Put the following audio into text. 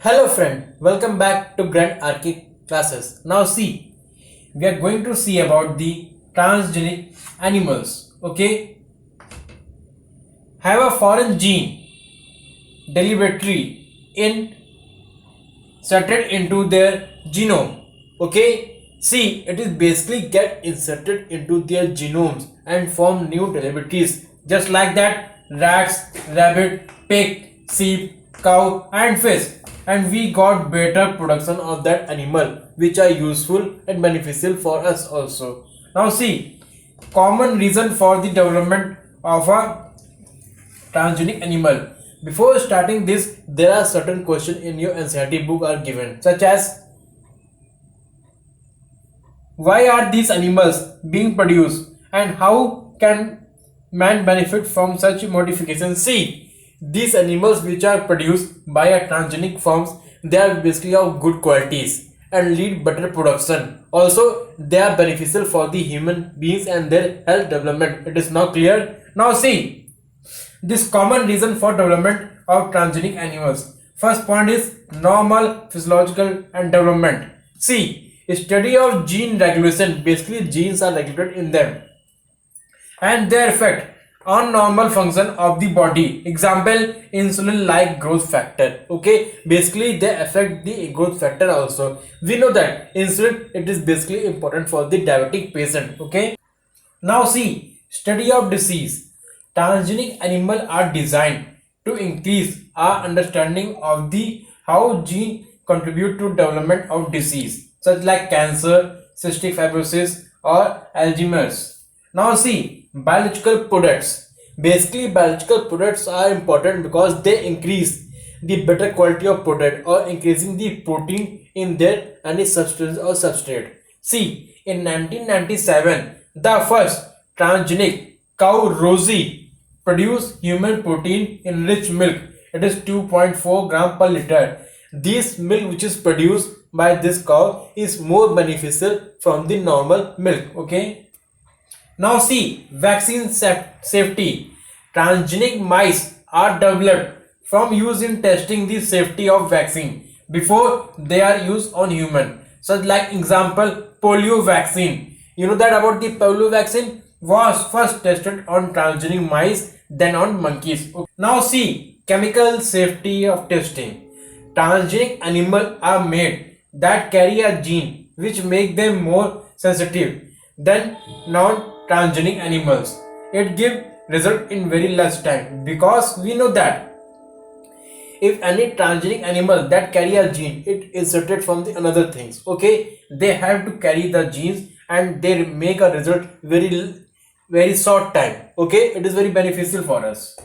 Hello friend, welcome back to Grand Archic classes. Now see, we are going to see about the transgenic animals. Okay, have a foreign gene deliberately inserted into their genome. Okay, see, it is basically get inserted into their genomes and form new deliberatries. Just like that, rats, rabbit, pig, sheep, cow, and fish, and we got better production of that animal, which are useful and beneficial for us also. Now see, common reason for the development of a transgenic animal. Before starting this, there are certain questions in your NCERT book are given, such as why are these animals being produced and how can man benefit from such modifications? See, these animals which are produced by a transgenic forms, they are basically of good qualities and lead better production. Also, they are beneficial for the human beings and their health development. It is now clear. Now see, this common reason for development of transgenic animals. First point is normal physiological and development. See, study of gene regulation. Basically, genes are regulated in them and their effect on normal function of the body. Example, insulin like growth factor. Okay, basically they affect the growth factor also. We know that insulin, it is basically important for the diabetic patient. Okay, now see, study of disease. Transgenic animals are designed to increase our understanding of the how gene contribute to development of disease such like cancer, cystic fibrosis or Alzheimer's. Now see, biological products. Basically biological products are important because they increase the better quality of product or increasing the protein in their any substance or substrate. See, in 1997, the first transgenic cow Rosie produced human protein enriched milk. It is 2.4 gram per liter. This milk which is produced by this cow is more beneficial from the normal milk. Okay. Now see, vaccine safety. Transgenic mice are developed from use in testing the safety of vaccine before they are used on human. So like example, polio vaccine. You know that about the polio vaccine was first tested on transgenic mice then on monkeys. Okay. Now see, chemical safety of testing. Transgenic animals are made that carry a gene which make them more sensitive than non-transgenic animals. It gives result in very less time because we know that if any transgenic animal that carry a gene, it inserted from the another things. Okay, they have to carry the genes and they make a result very short time. Okay, it is very beneficial for us.